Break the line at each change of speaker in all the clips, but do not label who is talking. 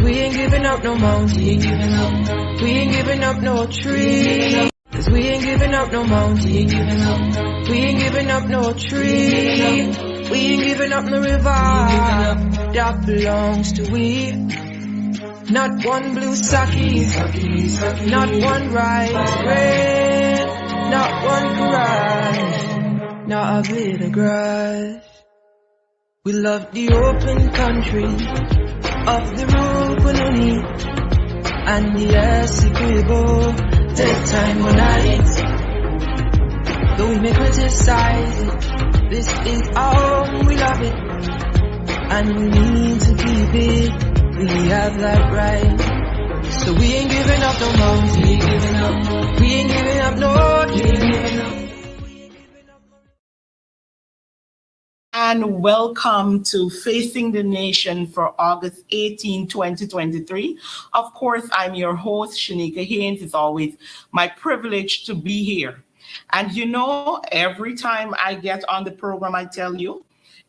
we ain't giving up no mountain. We ain't giving up no tree. Cause we ain't giving up no mountain. We ain't giving up no tree. We ain't giving up no river that belongs to we. Not one blue sake, not one rice bread, not one grass, not a bit of grass. We love the open country of the Rupununi and the Essequibo, the time when night. Though we may criticize it, this is our home, we love it, and we need to keep it. We have that right. So we ain't giving up no mountain. We ain't giving up no dream.
And welcome to Facing the Nation for August 18, 2023. Of course, I'm your host, Shaneika Haynes. It's always my privilege to be here. And you know, every time I get on the program, I tell you,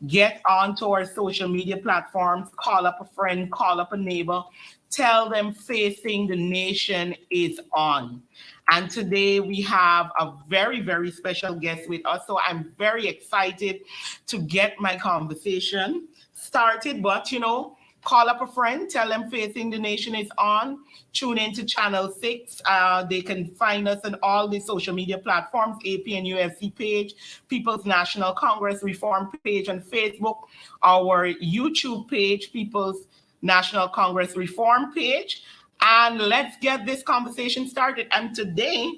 get onto our social media platforms, call up a friend, call up a neighbor, tell them Facing the Nation is on. And today we have a very, very special guest with us. So I'm very excited to get my conversation started. But, you know, call up a friend, tell them Facing the Nation is on. Tune into Channel 6. They can find us on all the social media platforms, APNUFC page, People's National Congress Reform page on Facebook, our YouTube page, People's National Congress Reform page. And let's get this conversation started. And today,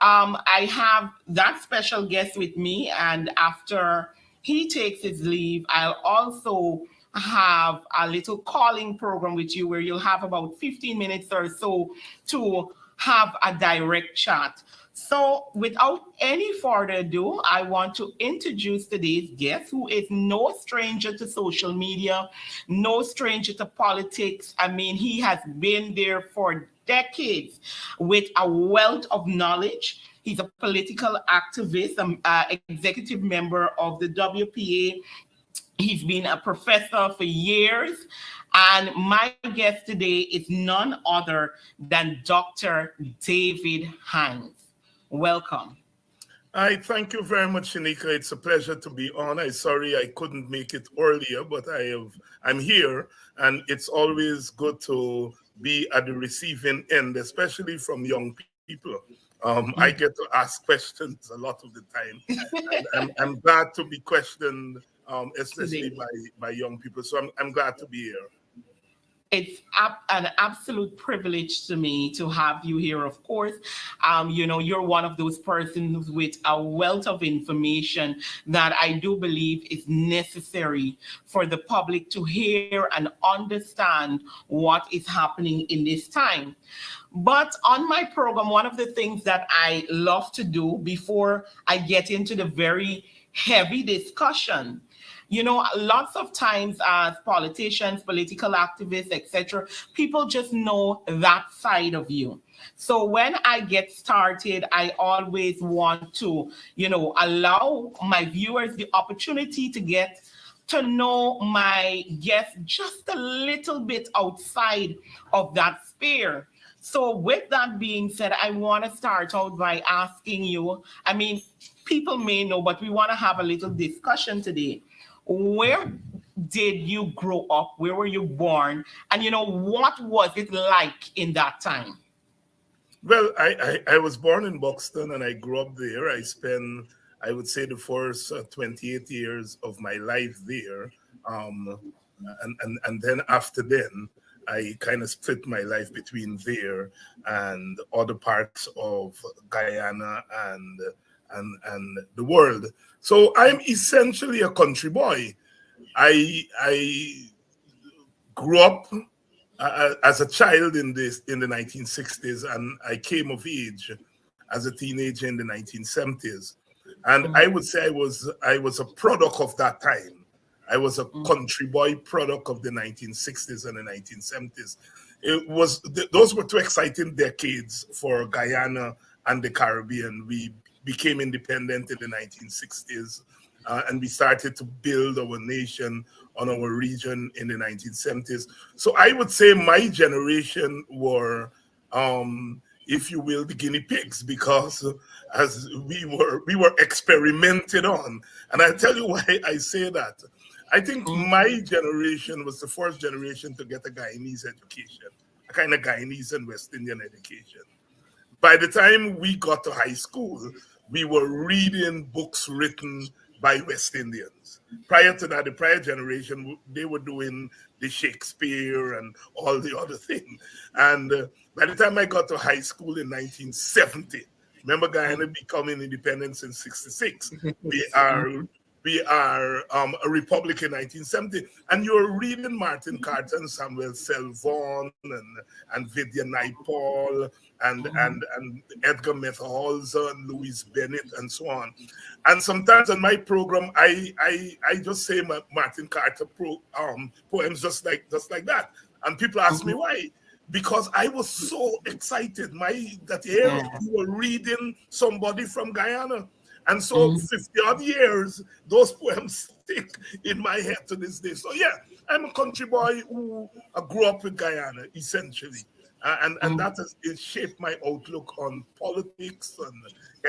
I have that special guest with me. And after he takes his leave, I'll also have a little calling program with you where you'll have about 15 minutes or so to have a direct chat. So without any further ado, I want to introduce today's guest, who is no stranger to social media, no stranger to politics. I mean, he has been there for decades with a wealth of knowledge. He's a political activist, executive member of the WPA. He's been a professor for years. And my guest today is none other than Dr. David Haynes. Welcome.
Thank you very much, Shaneika. It's a pleasure to be on. I'm sorry I couldn't make it earlier, but I'm here, and it's always good to be at the receiving end, especially from young people. I get to ask questions a lot of the time. And I'm glad to be questioned, especially by young people. So I'm glad to be here.
It's an absolute privilege to me to have you here, of course. You know, you're one of those persons with a wealth of information that I do believe is necessary for the public to hear and understand what is happening in this time. But on my program, one of the things that I love to do before I get into the very heavy discussion, you know, lots of times as politicians, political activists, etc., people just know that side of you. So when I get started, I always want to, you know, allow my viewers the opportunity to get to know my guest just a little bit outside of that sphere. So with that being said, I want to start out by asking you, I mean, people may know, but we want to have a little discussion today. Where did you grow up? Where were you born? And, you know, what was it like in that time?
Well, I was born in Buxton and I grew up there. I spent, I would say, the first 28 years of my life there. And then after then, I kind of split my life between there and other parts of Guyana and the world. So I'm essentially a country boy. I grew up as a child in the 1960s, and I came of age as a teenager in the 1970s. And I would say I was a product of that time. I was a country boy product of the 1960s and the 1970s. Those were two exciting decades for Guyana and the Caribbean. We became independent in the 1960s. and we started to build our nation on our region in the 1970s. So I would say my generation were, if you will, the guinea pigs, because as we were experimented on. And I tell you why I say that. I think my generation was the first generation to get a Guyanese education, a kind of Guyanese and West Indian education. By the time we got to high school, we were reading books written by West Indians. Prior to that, the prior generation, they were doing the Shakespeare and all the other things. And by the time I got to high school in 1970, remember Guyana becoming independence in 66. We are a republic in 1970, and you're reading Martin Carter and Samuel Selvon and Vidya Naipaul and Edgar Methalza and Louise Bennett and so on. And sometimes on my program, I just say Martin Carter poems just like that, and people ask me why. Because I was so excited that here we were reading somebody from Guyana. And so 50 odd years, those poems stick in my head to this day. So yeah, I'm a country boy who grew up with Guyana, essentially. And that has it shaped my outlook on politics, on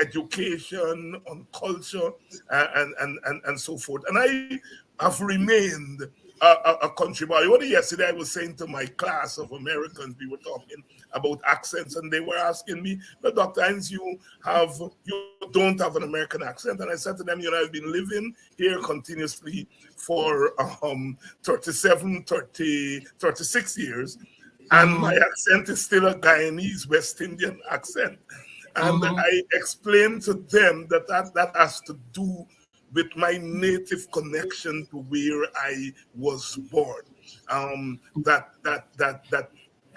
education, on culture, and so forth. And I have remained a country boy. Only yesterday I was saying to my class of Americans, we were talking about accents, and they were asking me, but Dr. Haynes, you don't have an American accent. And I said to them, I've been living here continuously for 36 years, and my accent is still a Guyanese West Indian accent. And I explained to them that has to do with my native connection to where I was born. That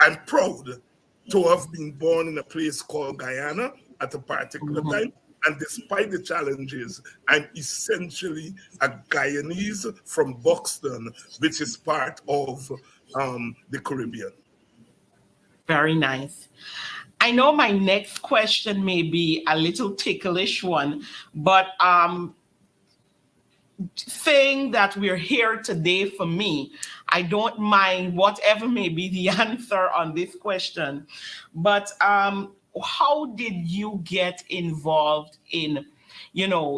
I'm proud to have been born in a place called Guyana at a particular time. And despite the challenges, I'm essentially a Guyanese from Buxton, which is part of the Caribbean.
Very nice. I know my next question may be a little ticklish one, but saying that we're here today for me, I don't mind whatever may be the answer on this question. But how did you get involved in,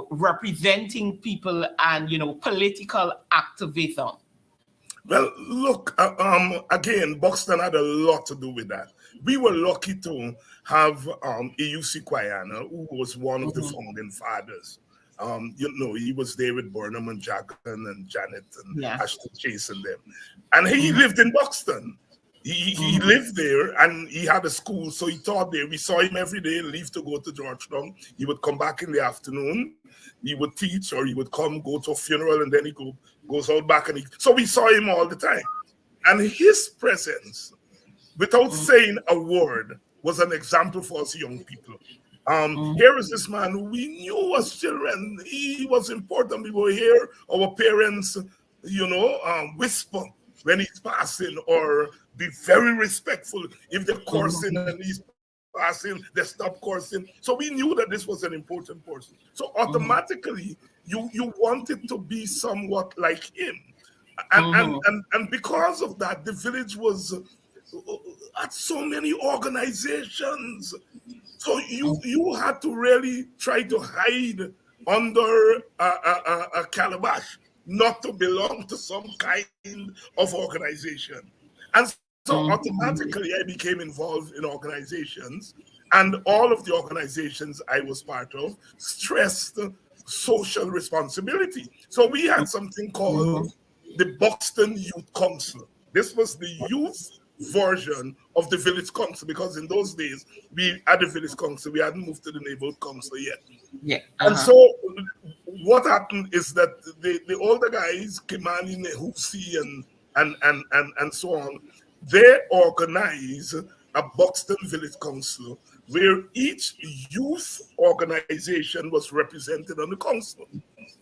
representing people and, political activism?
Well, look, again, Buxton had a lot to do with that. We were lucky to have A.U.C. Kwayana, who was one of the founding fathers. He was there with Burnham and Jackson and Janet and Ashton Chase and them. And he lived in Buxton. He lived there, and he had a school, so he taught there. We saw him every day, leave to go to Georgetown. He would come back in the afternoon. He would teach, or he would go to a funeral, and then he goes out back. So we saw him all the time. And his presence, without saying a word, was an example for us young people. Here is this man who we knew as children. He was important. We were here. Our parents, whisper when he's passing, or be very respectful. If they're coursing and he's passing, they stop coursing. So we knew that this was an important person. So automatically, you wanted to be somewhat like him. And because of that, the village was at so many organizations. So you had to really try to hide under a calabash, not to belong to some kind of organization. And so automatically I became involved in organizations, and all of the organizations I was part of stressed social responsibility. So we had something called the Buxton Youth Council. This was the youth version of the village council, because in those days we had the village council, we hadn't moved to the neighborhood council yet. And so what happened is that the older guys, Kimani, Nehusi, and so on, they organized a Buxton Village Council where each youth organization was represented on the council.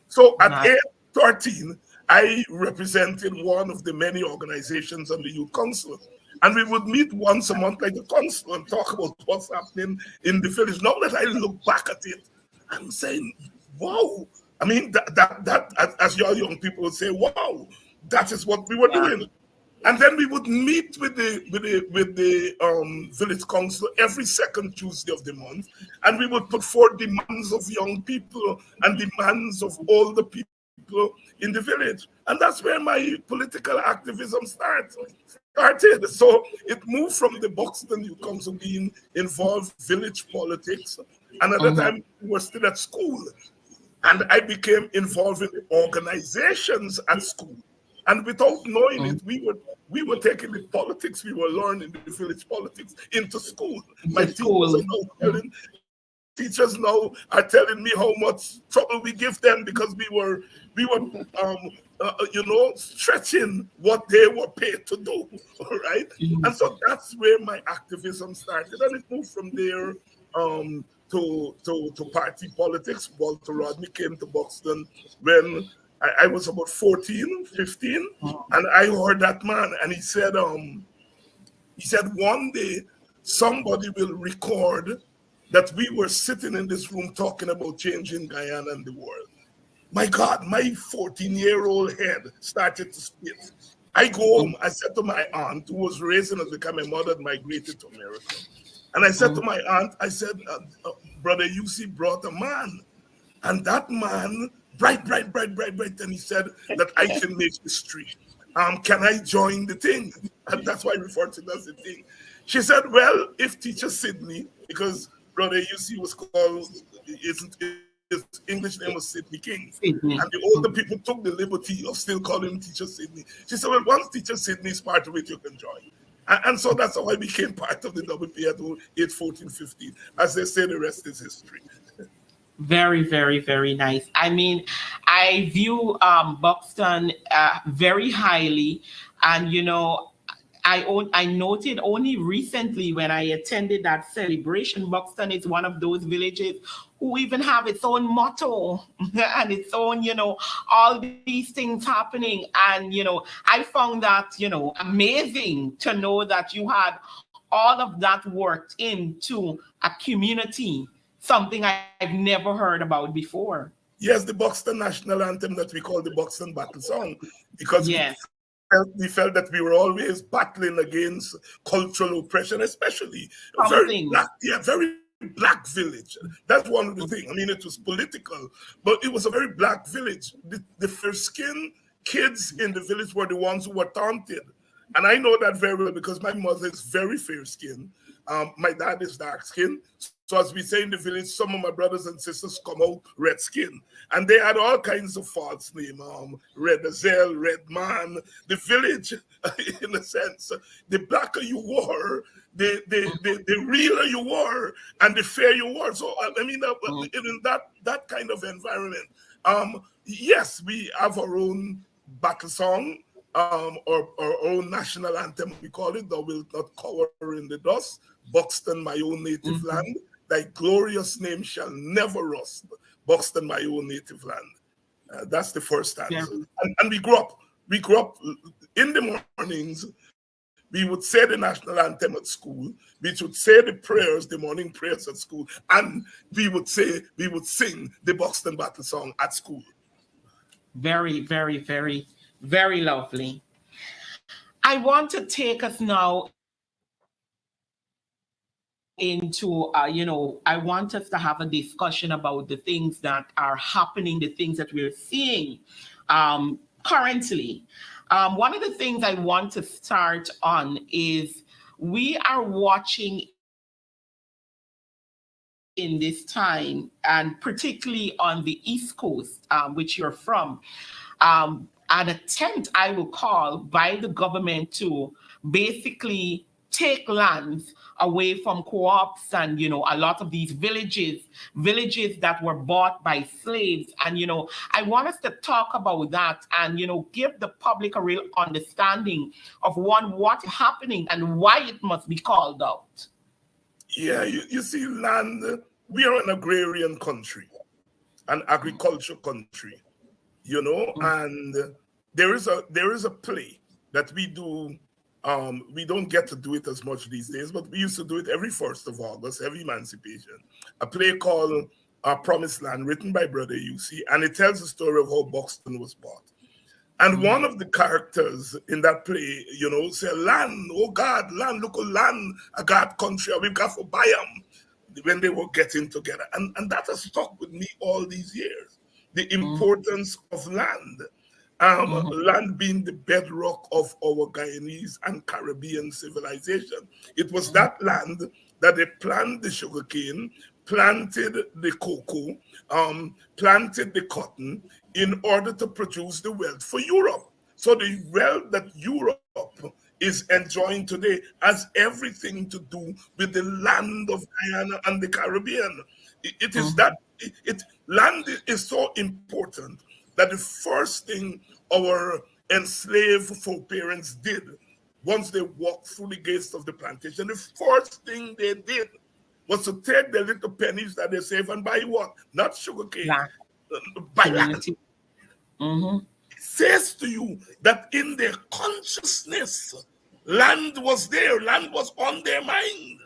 So at age 13, I represented one of the many organizations on the youth council. And we would meet once a month like the council and talk about what's happening in the village. Now that I look back at it, I'm saying, wow, I mean, that as your young people would say, wow, that is what we were doing. And then we would meet with the village council every second Tuesday of the month, and we would put forth demands of young people and demands of all the people in the village. And that's where my political activism started. So it moved from the Buxton Youth Council being involved village politics, and at the time we were still at school. And I became involved in the organizations at school. And without knowing it, we were taking the politics we were learning, the village politics, into school. Teachers now are telling me how much trouble we give them because we were stretching what they were paid to do, right? And so that's where my activism started, and it moved from there to party politics. Walter Rodney came to Buxton when I was about 14, 15, and I heard that man, and he said one day somebody will record that we were sitting in this room talking about changing Guyana and the world. My God, my 14-year-old head started to spin. I go home, I said to my aunt, who was raising us because my mother had migrated to America. And I said to my aunt, I said, Brother Yussi brought a man. And that man, bright, and he said that I can make history. Can I join the thing? And that's why I refer to it as the thing. She said, well, if Teacher Sydney, because Brother Yussi was called, his English name was Sydney King. And the older people took the liberty of still calling him Teacher Sydney. She said, well, once Teacher Sydney is part of it, you can join. And so that's how I became part of the WP at age 14, 15. As they say, the rest is history.
Very, very, very nice. I mean, I view Buxton very highly. And, you know, I noted only recently when I attended that celebration, Buxton is one of those villages who even have its own motto and its own, you know, all these things happening. And, you know, I found that, you know, amazing to know that you had all of that worked into a community, something I've never heard about before.
Yes, the Buxton national anthem that we call the Buxton Battle Song, because we felt that we were always battling against cultural oppression, especially very black village. That's one of the things. I mean, it was political, but it was a very black village. The fair-skinned kids in the village were the ones who were taunted. And I know that very well because my mother is very fair-skinned. My dad is dark-skinned. So as we say in the village, some of my brothers and sisters come out red skin. And they had all kinds of false names. Red Azelle, Red Man. The village, in a sense, the blacker you were, the realer you were, and the fair you were. So, I mean, in that kind of environment, yes, we have our own battle song, or our own national anthem, we call it, Thou Wilt Not Cower in the Dust, Buxton, my own native land. Thy glorious name shall never rust. Buxton, my own native land. That's the first stanza. Yeah. And we grew up in the mornings. We would say the national anthem at school. We would say the prayers, the morning prayers at school. And we would sing the Buxton Battle Song at school.
Very, very, very, very lovely. I want to take us now into, I want us to have a discussion about the things that are happening, the things that we're seeing currently. One of the things I want to start on is we are watching in this time, and particularly on the East Coast, which you're from, an attempt, I will call, by the government to basically take lands away from co-ops and, a lot of these villages that were bought by slaves. And, I want us to talk about that and, give the public a real understanding of what's happening and why it must be called out.
Yeah, you see, land, we are an agrarian country, an agriculture country, and there is a play that we do. We don't get to do it as much these days, but we used to do it every 1st of August, every Emancipation. A play called Promised Land, written by Brother UC, and it tells the story of how Buxton was bought. And one of the characters in that play, say, land, oh God, land, look, land, a God country, we've got to buy them, when they were getting together. And that has stuck with me all these years, the importance of land. Land being the bedrock of our Guyanese and Caribbean civilization. It was that land that they planted the sugarcane, planted the cocoa, planted the cotton in order to produce the wealth for Europe. So the wealth that Europe is enjoying today has everything to do with the land of Guyana and the Caribbean. It is that land is so important that the first thing our enslaved foreparents did once they walked through the gates of the plantation, the first thing they did was to take the little pennies that they saved and buy what? Not sugarcane, buy land. It says to you that in their consciousness, land was there, land was on their mind.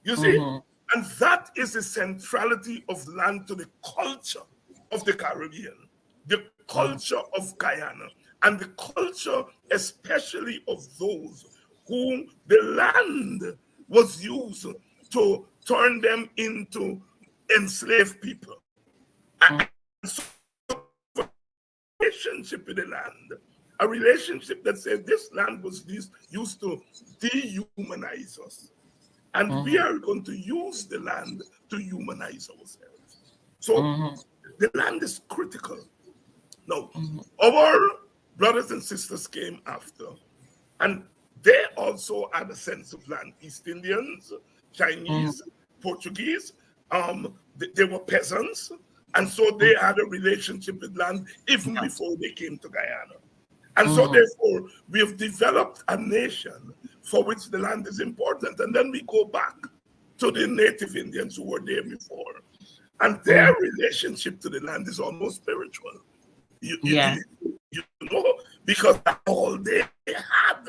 You see? And that is the centrality of land to the culture of the Caribbean, the culture of Guyana, and the culture especially of those whom the land was used to turn them into enslaved people. And so a relationship with the land, a relationship that says this land was used to dehumanize us. And we are going to use the land to humanize ourselves. So the land is critical. Now, our brothers and sisters came after, and they also had a sense of land. East Indians, Chinese, Portuguese, they were peasants, and so they had a relationship with land even before they came to Guyana. And so therefore, we have developed a nation for which the land is important. And then we go back to the native Indians who were there before. And their relationship to the land is almost spiritual. You know, because that's all they had,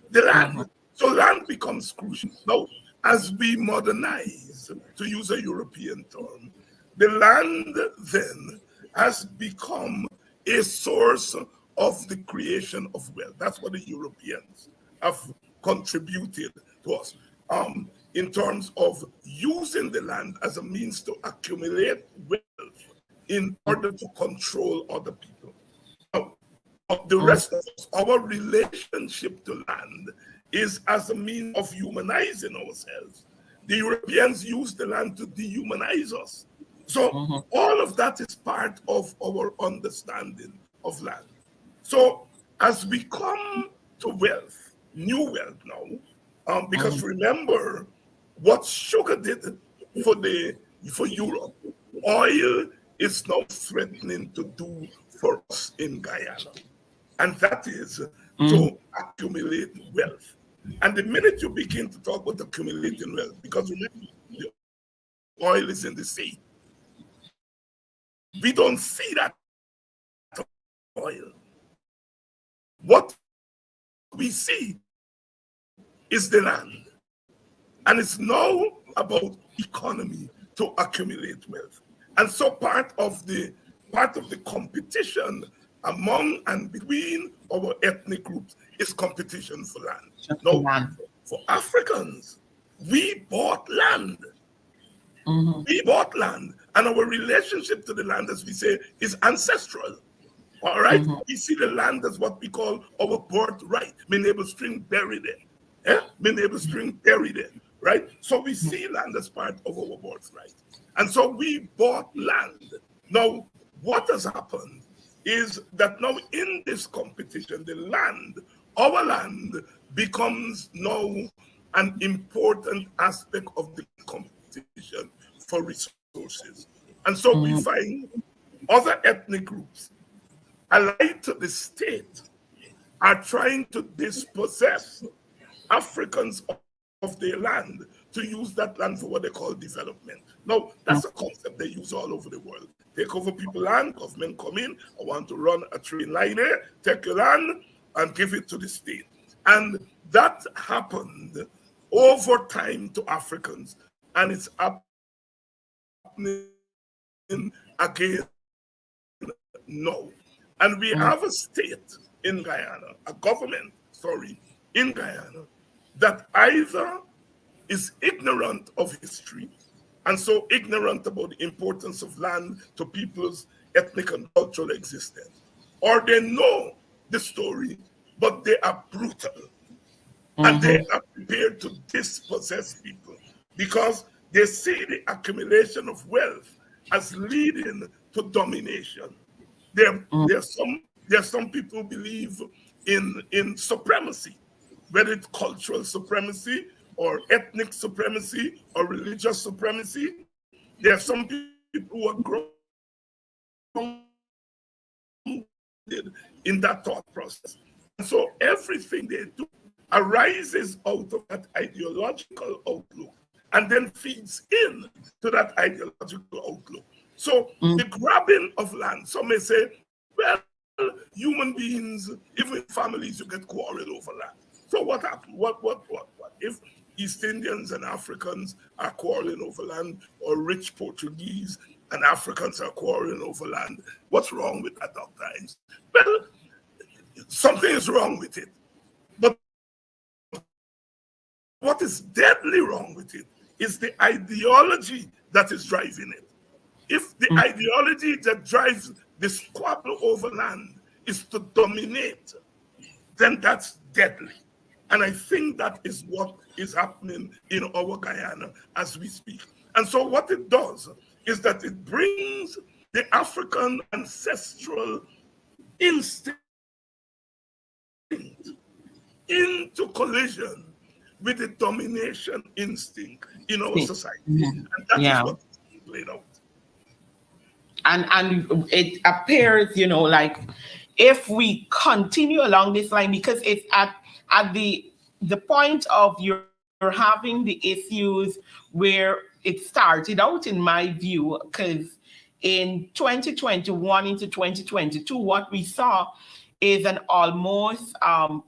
the land. So land becomes crucial. Now, as we modernize, to use a European term, the land then has become a source of the creation of wealth. That's what the Europeans have contributed to us in terms of using the land as a means to accumulate wealth in order to control other people. Now, the rest of us, our relationship to land is as a means of humanizing ourselves. The Europeans use the land to dehumanize us. So all of that is part of our understanding of land. So as we come to wealth, new wealth now, because remember what sugar did for Europe, oil is now threatening to do for us in Guyana. And that is to accumulate wealth. And the minute you begin to talk about accumulating wealth, because remember, the oil is in the sea. We don't see that oil. What we see is the land. And it's now about economy to accumulate wealth. And so part of the competition among and between our ethnic groups is competition for land. Now, for Africans, we bought land. We bought land. And our relationship to the land, as we say, is ancestral. All right? We see the land as what we call our birthright. Menable string buried there. Menable string buried there. Right? So we see land as part of our birthright. And so we bought land. Now, what has happened is that now in this competition, the land, our land, becomes now an important aspect of the competition for resources. And so we find other ethnic groups allied to the state are trying to dispossess Africans of their land to use that land for what they call development. Now, that's a concept they use all over the world. Take over people's land, government come in, I want to run a train line there, take your land and give it to the state. And that happened over time to Africans. And it's happening again now. And we have a state in Guyana, a government, in Guyana, that either is ignorant of history and so ignorant about the importance of land to people's ethnic and cultural existence, or they know the story, but they are brutal and they are prepared to dispossess people because they see the accumulation of wealth as leading to domination. There are some people who believe in supremacy, whether it's cultural supremacy or ethnic supremacy or religious supremacy. There are some people who are grounded in that thought process. And so everything they do arises out of that ideological outlook and then feeds in to that ideological outlook. So the grabbing of land, some may say, well, human beings, even families, you get quarreled over land. So what happened? What? If East Indians and Africans are quarreling over land, or rich Portuguese and Africans are quarreling over land, what's wrong with that, Dr. Haynes? Well, something is wrong with it. But what is deadly wrong with it is the ideology that is driving it. If the ideology that drives the squabble over land is to dominate, then that's deadly. And I think that is what is happening in our Guyana as we speak. And so what it does is that it brings the African ancestral instinct into collision with the domination instinct in our society. And that is what is played out.
And it appears, like if we continue along this line, because it's at the point of you're having the issues where it started out, in my view, because in 2021 into 2022, what we saw is an almost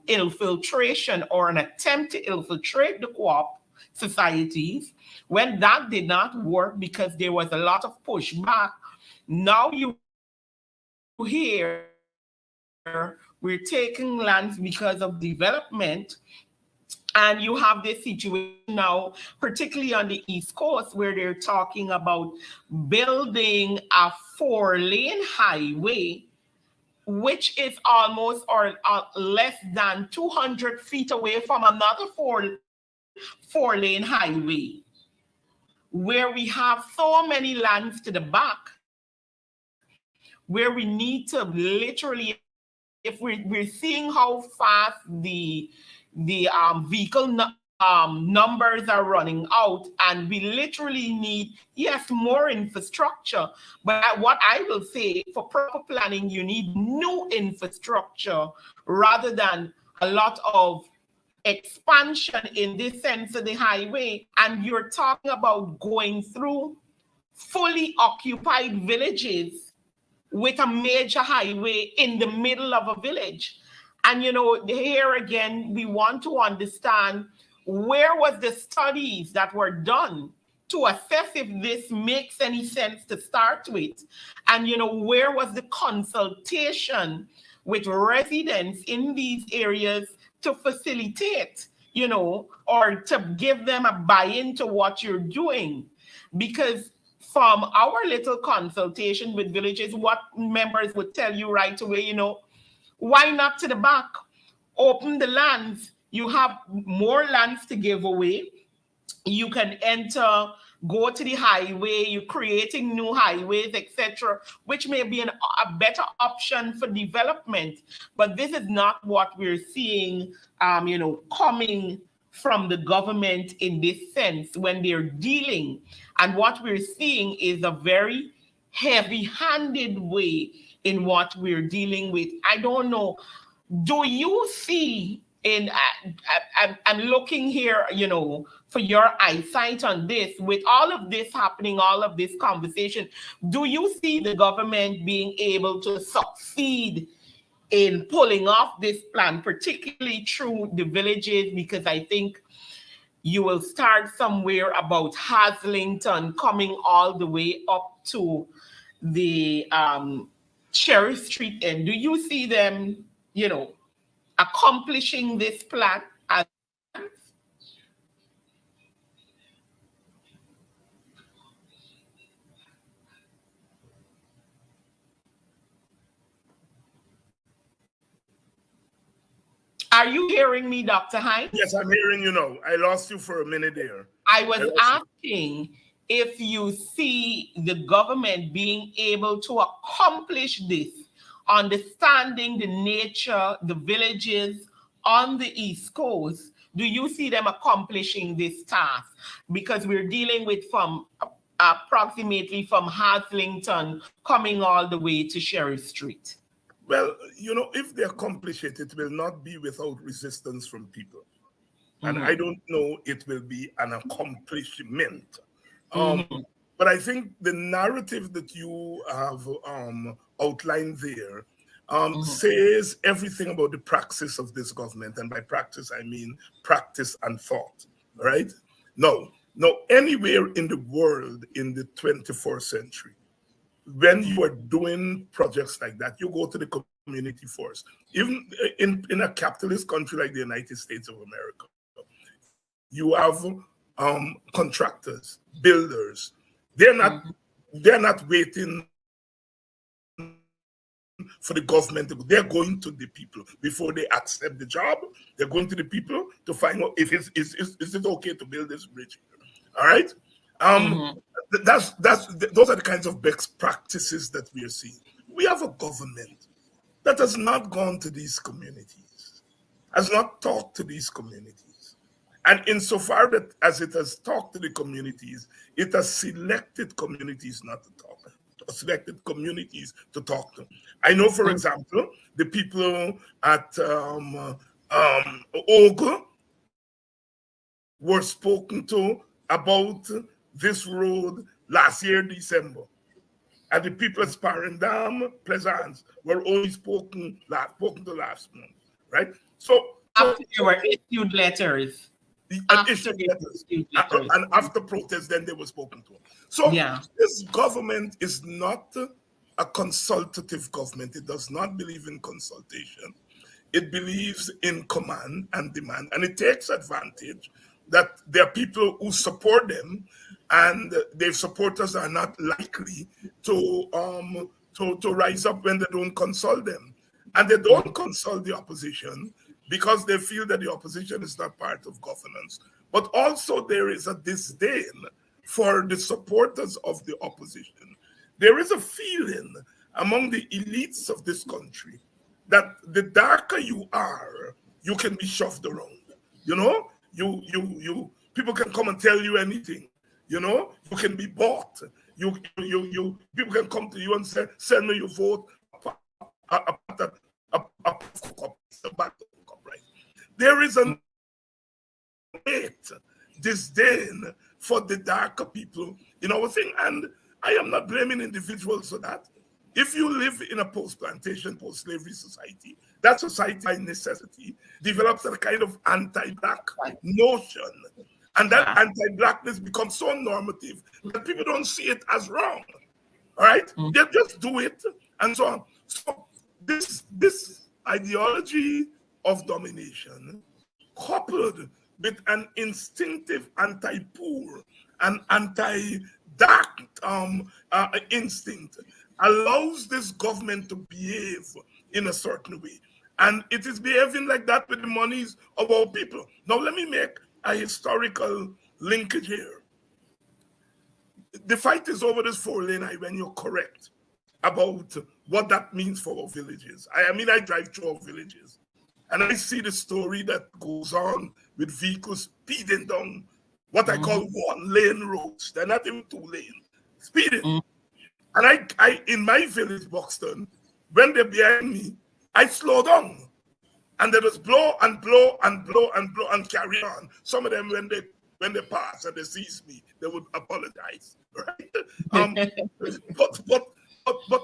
infiltration or an attempt to infiltrate the co-op societies. When that did not work because there was a lot of pushback, now you hear we're taking lands because of development. And you have this situation now, particularly on the East Coast, where they're talking about building a 4-lane highway, which is almost or less than 200 feet away from another 4-lane highway, where we have so many lands to the back, where we need to literally, if we're seeing how fast the vehicle numbers are running out, and we literally need, yes, more infrastructure. But what I will say, for proper planning, you need new infrastructure rather than a lot of expansion in this sense of the highway. And you're talking about going through fully occupied villages with a major highway in the middle of a village. And, here again, we want to understand, where was the studies that were done to assess if this makes any sense to start with? And, where was the consultation with residents in these areas to facilitate, or to give them a buy-in to what you're doing? Because from our little consultation with villages, what members would tell you right away, why not to the back? Open the lands. You have more lands to give away. You can enter, go to the highway, you're creating new highways, etc., which may be a better option for development. But this is not what we're seeing, coming from the government in this sense when they're dealing. And what we're seeing is a very heavy-handed way in what we're dealing with. I don't know. Do you see I'm looking here, for your eyesight on this, with all of this happening, all of this conversation, do you see the government being able to succeed in pulling off this plan, particularly through the villages? Because I think you will start somewhere about Haslington, coming all the way up to the Sheriff Street end. Do you see them, accomplishing this plan? Are you hearing me, Dr. Haynes?
Yes, I'm hearing you now. I lost you for a minute there.
I was asking if you see the government being able to accomplish this, understanding the nature, the villages on the East Coast. Do you see them accomplishing this task? Because we're dealing with from approximately from Haslington coming all the way to Sheriff Street.
Well, if they accomplish it, it will not be without resistance from people. And I don't know it will be an accomplishment. But I think the narrative that you have outlined there says everything about the praxis of this government. And by practice, I mean practice and thought, right? No, anywhere in the world in the 21st century, when you are doing projects like that, you go to the community first. Even in a capitalist country like the United States of America, you have contractors, builders. They're not waiting for the government. They're going to the people before they accept the job. They're going to the people to find out if is it okay to build this bridge. All right. Those are the kinds of best practices that we are seeing. We have a government that has not gone to these communities, has not talked to these communities. And insofar that as it has talked to the communities, it has selected communities not to talk, selected communities to talk to. I know, for example, the people at Ogle were spoken to about this road last year, December. And the people at Sparendam, Pleasance were only spoken to last month, right? So
after there were issued letters.
And after protest, then they were spoken to. So this government is not a consultative government. It does not believe in consultation. It believes in command and demand, and it takes advantage that there are people who support them, and their supporters are not likely to rise up when they don't consult them. And they don't consult the opposition because they feel that the opposition is not part of governance. But also there is a disdain for the supporters of the opposition. There is a feeling among the elites of this country that the darker you are, you can be shoved around. People can come and tell you anything. You can be bought. People can come to you and say, send me your vote. Right? There is a great disdain for the darker people in our thing, and I am not blaming individuals for that. If you live in a post-plantation, post-slavery society, that society by necessity develops a kind of anti-black notion. And that anti-blackness becomes so normative that people don't see it as wrong. All right? They just do it and so on. So this ideology of domination, coupled with an instinctive anti-poor and anti-dark instinct, allows this government to behave in a certain way. And it is behaving like that with the monies of our people. Now, let me make a historical linkage here. The fight is over this 4-lane highway, and you're correct about what that means for our villages. I mean, I drive through our villages, and I see the story that goes on with vehicles speeding down what I call 1-lane roads. They're not even 2-lane, speeding. And I in my village, Buxton, when they're behind me, I slow down. And they just blow and blow and blow and blow and carry on. Some of them, when they pass and they sees me, they would apologize, right? But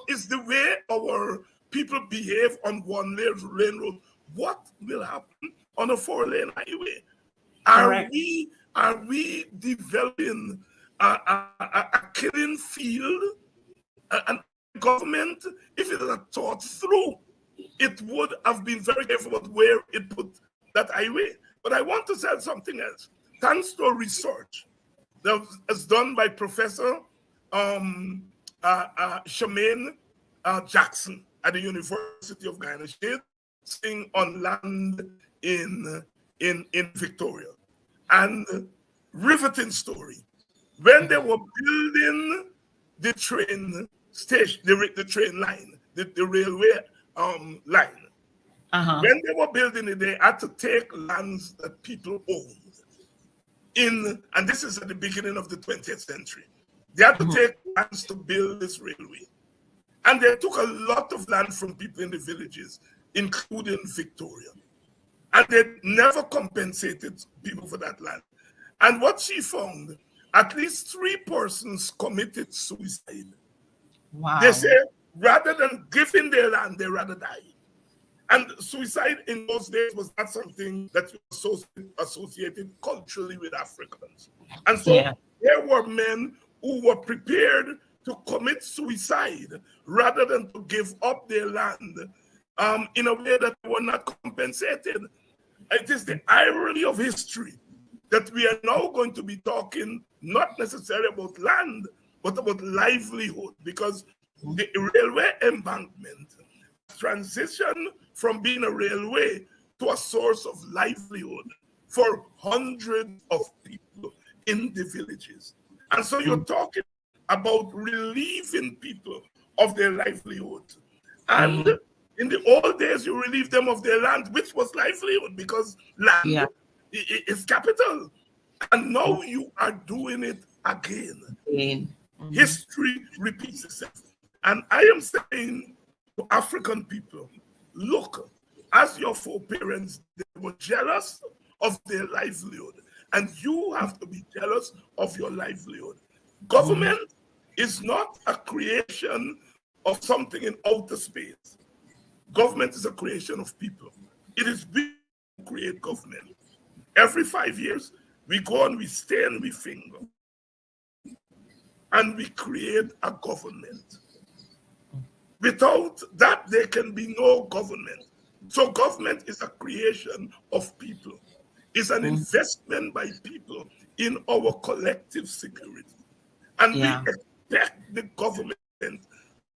it's the way our people behave on 1-lane road. What will happen on a 4-lane highway? Are we developing a killing field And government, if it had thought through, it would have been very careful about where it put that highway. But I want to say something else. Thanks to research that was done by Professor Shemaine Jackson at the University of Ghana. She's sitting on land in Victoria. And riveting story. When they were building the train station, the train line, the railway line. When they were building it, they had to take lands that people owned. And this is at the beginning of the 20th century. They had to take lands to build this railway. And they took a lot of land from people in the villages, including Victoria. And they never compensated people for that land. And what she found, at least 3 persons committed suicide.
Wow.
They say rather than giving their land, they rather die. And suicide in those days was not something that was associated culturally with Africans. And so there were men who were prepared to commit suicide rather than to give up their land in a way that they were not compensated. It is the irony of history that we are now going to be talking not necessarily about land, but about livelihood, because the railway embankment transition from being a railway to a source of livelihood for hundreds of people in the villages. And so you're talking about relieving people of their livelihood. And in the old days, you relieve them of their land, which was livelihood, because land is capital. And now you are doing it again. History repeats itself. And I am saying to African people, look, as your foreparents, they were jealous of their livelihood. And you have to be jealous of your livelihood. Government is not a creation of something in outer space. Government is a creation of people. It is we who create government. Every 5 years, we go and we stay and we finger. And we create a government. Without that, there can be no government. So government is a creation of people. It's an investment by people in our collective security. And we expect the government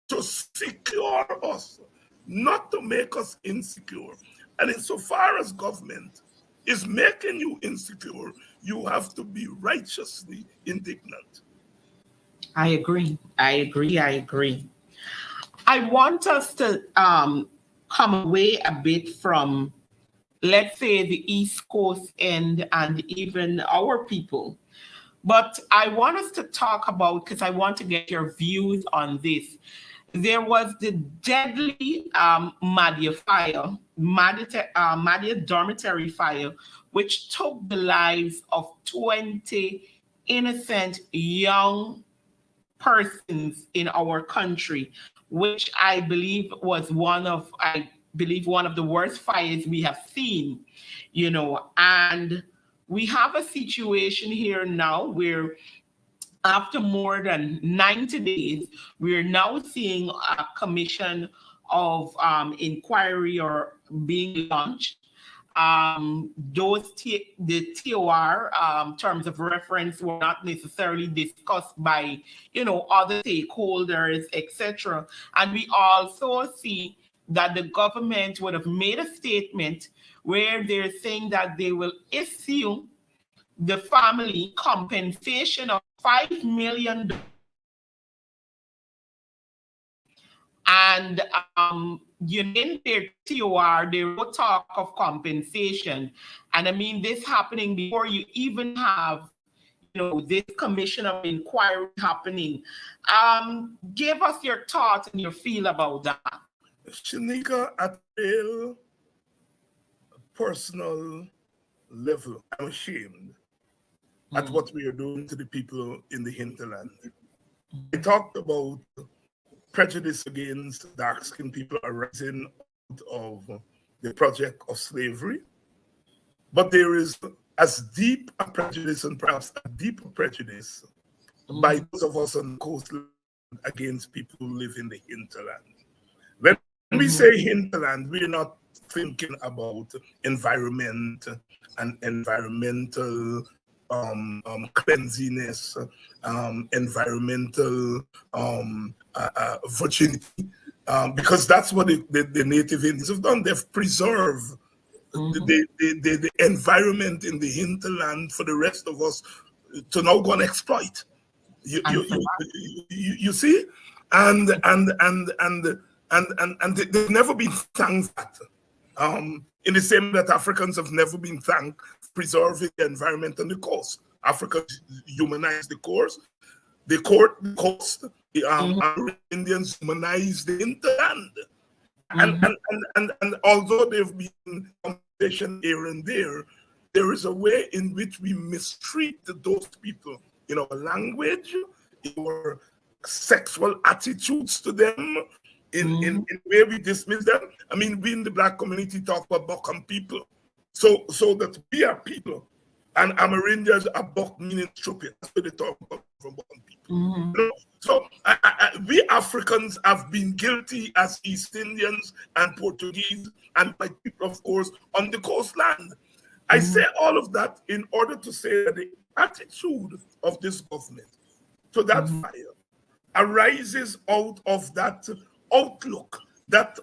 to secure us, not to make us insecure. And insofar as government is making you insecure, you have to be righteously indignant.
I agree. I want us to come away a bit from, let's say, the East Coast end and even our people. But I want us to talk about, because I want to get your views on this. There was the deadly Madia fire, Madia dormitory fire, which took the lives of 20 innocent young persons in our country, which I believe was one of the worst fires we have seen, and we have a situation here now where after more than 90 days, we're now seeing a commission of inquiry or being launched. The TOR terms of reference were not necessarily discussed by, other stakeholders, etc. And we also see that the government would have made a statement where they're saying that they will issue the family compensation of $5 million. And in their TOR, they will talk of compensation. And I mean, this happening before you even have, this commission of inquiry happening. Give us your thoughts and your feel about that.
Shaneika, at a real personal level, I'm ashamed at what we are doing to the people in the hinterland. I talked about prejudice against dark-skinned people arising out of the project of slavery. But there is as deep a prejudice, and perhaps a deeper prejudice, by those of us on the coast against people who live in the hinterland. When we say hinterland, we're not thinking about environment and environmental cleanliness, environmental virginity, because that's what the native Indians have done. They've preserved the environment in the hinterland for the rest of us to now go and exploit. You see, and they've never been thanked that. In the same that Africans have never been thanked for preserving the environment on the coast. Africa humanized the coast. The coast. Indians humanized the hinterland. And although there've been conversation here and there is a way in which we mistreat those people in our language, in our sexual attitudes to them, in where we dismiss them. I mean, we in the Black community talk about Bokam people, so that we are people, and Amerindians are Bok meaning stupid. That's what they talk about from Bokam people. You know? So we Africans have been guilty as East Indians and Portuguese and white people, of course, on the coastland. I say all of that in order to say that the attitude of this government to that fire arises out of that outlook that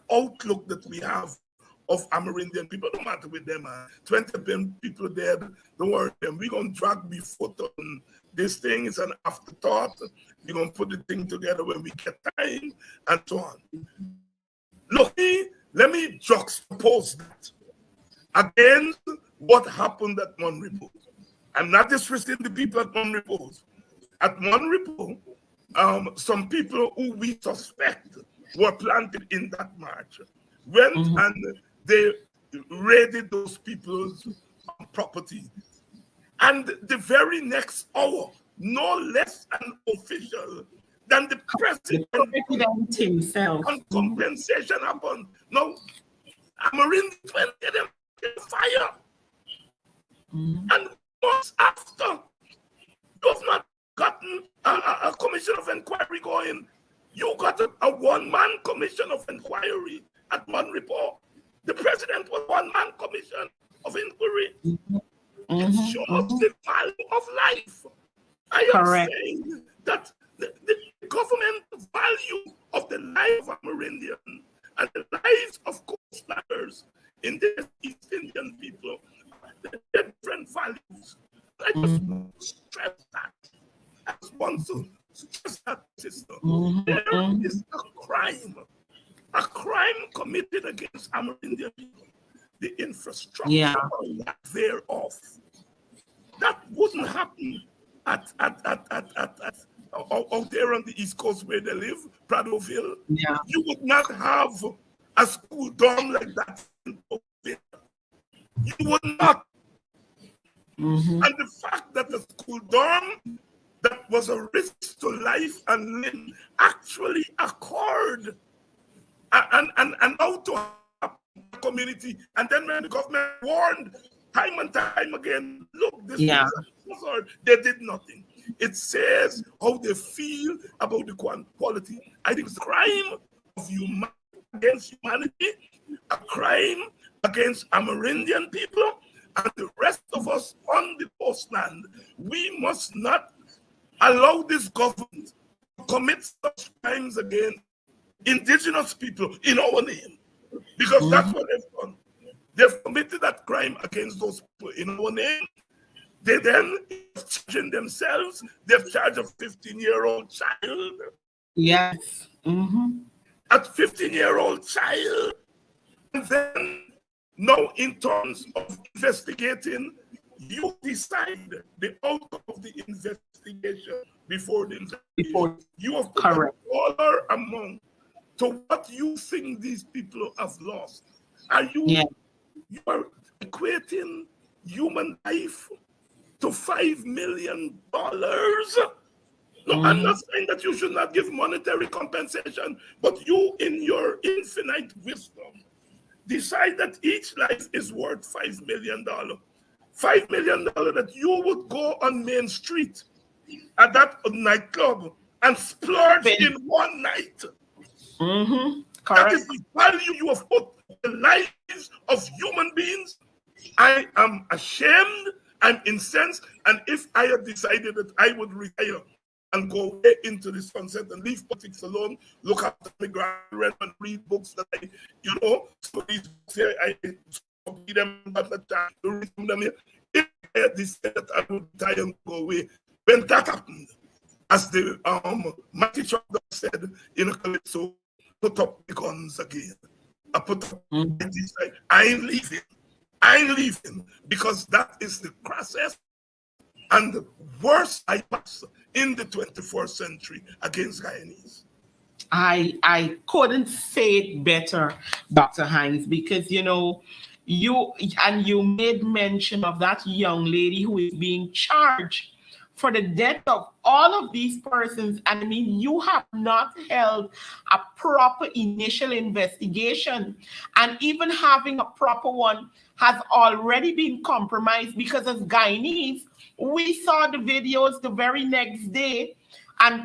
we have of Amerindian people. No matter with them, 20 people dead, don't worry them. We're going to drag before on this thing. Is an afterthought. We're going to put the thing together when we get time and so on. Look, let me juxtapose that against what happened at Monrepo. I'm not disrespecting the people at Monrepo. At Monrepo, some people who we suspect were planted in that march went and they raided those people's property. And the very next hour, no less an official than the president
himself.
On compensation happened. Now, Amarin 20 of them fire. And months after, you have not gotten a commission of inquiry going. You got a one-man commission of inquiry at one report. The president was one-man commission of inquiry. It shows the value of life. I am saying that the government value of the life of Amerindian and the lives of coastlanders in the East Indian people, the different values. I just want to stress that. I just want to stress that, sister. There is a crime committed against Amerindian people. The infrastructure thereof. That wouldn't happen out there on the East Coast where they live, Pradoville. Yeah. You would not have a school dorm like that in Pradoville. You would not. And the fact that the school dorm that was a risk to life and limb actually occurred and out to a community. And then when the government warned time and time again, look, this is a hazard, they did nothing. It says how they feel about the quality. I think it's a crime of against humanity, a crime against Amerindian people, and the rest of us on the coastland. We must not allow this government to commit such crimes against indigenous people in our name, because that's what they've done. They've committed that crime against those people in our name. They then charging themselves. They've charged a 15-year-old child.
Yes.
A 15-year-old child. And then now in terms of investigating, you decide the outcome of the investigation before the investigation. You have put a dollar amount to what you think these people have lost. Are you, you are equating human life to $5 million? No, I'm not saying that you should not give monetary compensation, but you, in your infinite wisdom, decide that each life is worth $5 million. $5 million that you would go on Main Street at that nightclub and splurge in one night. That is the value you have put in the lives of human beings. I am ashamed, I'm incensed, and if I had decided that I would retire and go way into the sunset and leave politics alone, look after my grandchildren and read books that some of these books here, I read them, but not time to read them here. If I had decided that I would retire and go away, when that happened, as the mighty Trump said in a calypso, put up the guns again. I put up I ain't leaving. I ain't leaving, because that is the crassest and the worst bypass in the 21st century against Guyanese.
I couldn't say it better, Dr. Haynes, because you made mention of that young lady who is being charged for the death of all of these persons. And I mean, you have not held a proper initial investigation, and even having a proper one has already been compromised, because as Guyanese, we saw the videos the very next day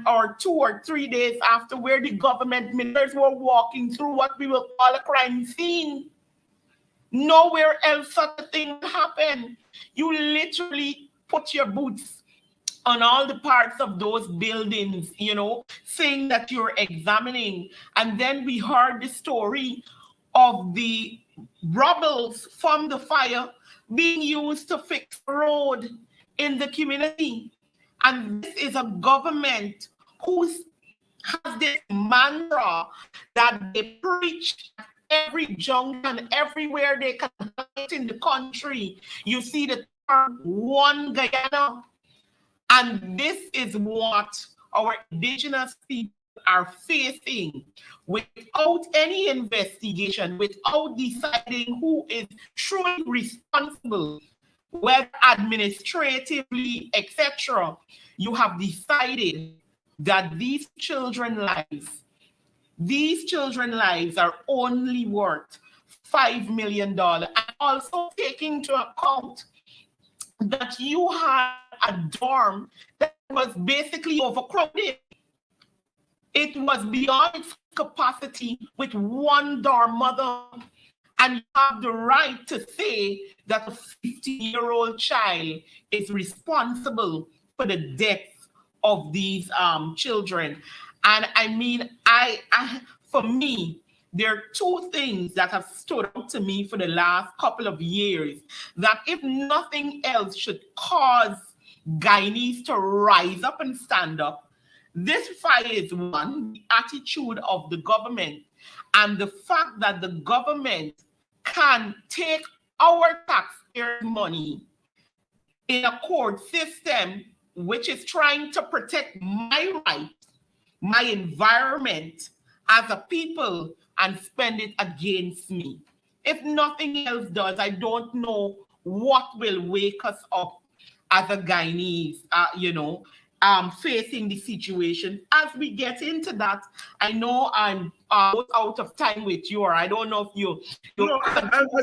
or 2 or 3 days after, where the government ministers were walking through what we will call a crime scene. Nowhere else such a thing happened. You literally put your boots on all the parts of those buildings, saying that you're examining. And then we heard the story of the rubbles from the fire being used to fix the road in the community. And this is a government who has this mantra that they preach at every junction, everywhere they can hide in the country. You see the term One Guyana. And this is what our indigenous people are facing without any investigation, without deciding who is truly responsible, whether administratively, etc. You have decided that these children's lives are only worth $5 million. And also taking into account that you had a dorm that was basically overcrowded. It was beyond its capacity with one dorm mother. And you have the right to say that a 50-year-old child is responsible for the death of these children. And I mean, for me, there are two things that have stood out to me for the last couple of years that, if nothing else, should cause Guyanese to rise up and stand up. This fire is one, the attitude of the government, and the fact that the government can take our taxpayers' money in a court system which is trying to protect my rights, my environment as a people, and spend it against me. If nothing else does, I don't know what will wake us up as a Guyanese, facing the situation. As we get into that, I know I'm out of time with you, or I don't know if you.
I'll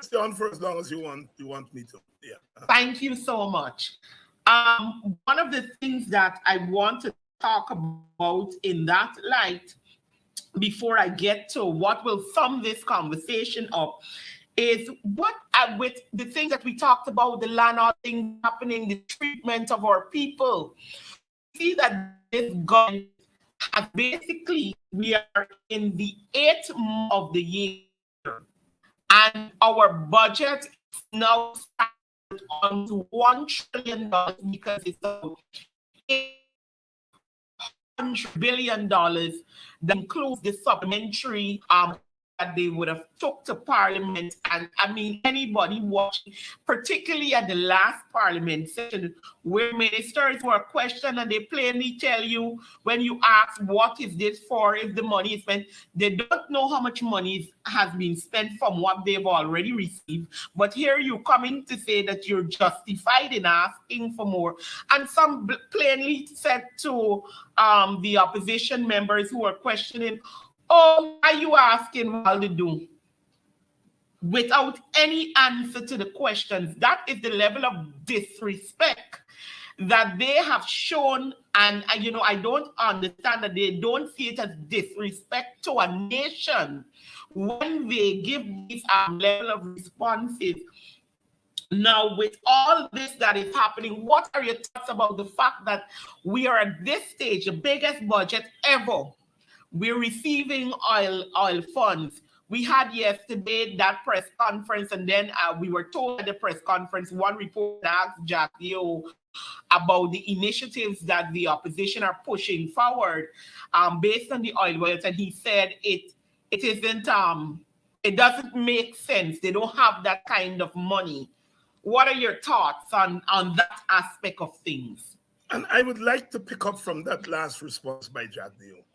stay on for as long as you want me to. Yeah.
Thank you so much. One of the things that I want to talk about in that light, before I get to what will sum this conversation up, is what with the things that we talked about, the land thing happening, the treatment of our people. See that this government has basically, we are in the 8th month of the year, and our budget is now on to $1 trillion, because it's $100 billion that includes the supplementary that they would have took to Parliament. And I mean, anybody watching, particularly at the last Parliament session, where ministers were questioned and they plainly tell you, when you ask what is this for, if the money is spent, they don't know how much money has been spent from what they've already received. But here you coming to say that you're justified in asking for more. And some plainly said to the opposition members who were questioning, oh, are you asking what to do? Without any answer to the questions. That is the level of disrespect that they have shown, and I don't understand that they don't see it as disrespect to a nation when they give these level of responses. Now, with all this that is happening, what are your thoughts about the fact that we are at this stage, the biggest budget ever? We're receiving oil funds. We had yesterday that press conference, and then we were told at the press conference, one reporter asked Jack Dio about the initiatives that the opposition are pushing forward based on the oil wells, and he said it isn't it doesn't make sense. They don't have that kind of money. What are your thoughts on that aspect of things?
And I would like to pick up from that last response by Jack Dio.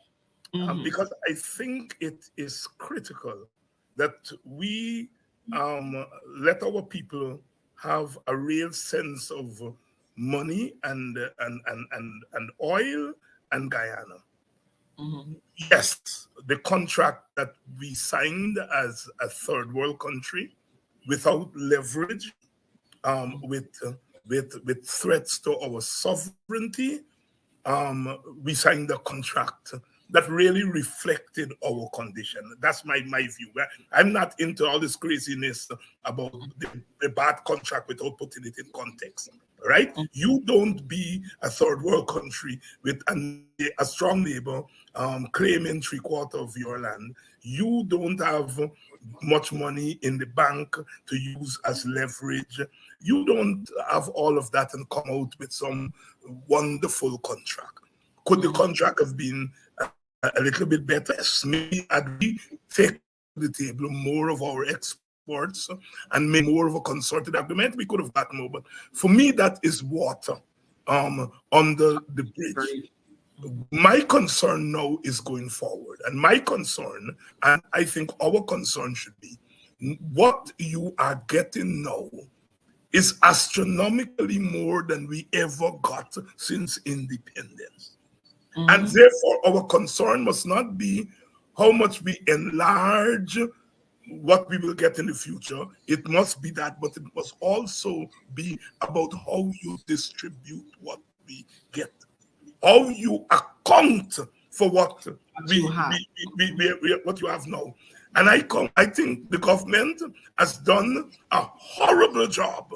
Because I think it is critical that we let our people have a real sense of money and oil and Guyana. Yes, the contract that we signed as a third world country without leverage, with threats to our sovereignty, we signed a contract that really reflected our condition. That's my view. I'm not into all this craziness about the bad contract without putting it in context, right? You don't be a third world country with a strong neighbor claiming 3/4 of your land. You don't have much money in the bank to use as leverage. You don't have all of that and come out with some wonderful contract. Could the contract have been a little bit better? Maybe had we taken to the table more of our exports and made more of a concerted agreement, we could have gotten more. But for me, that is water under the bridge. My concern now is going forward. And my concern, and I think our concern should be, what you are getting now is astronomically more than we ever got since independence. And therefore, our concern must not be how much we enlarge what we will get in the future. It must be that, but it must also be about how you distribute what we get, how you account for what you have now. And I think the government has done a horrible job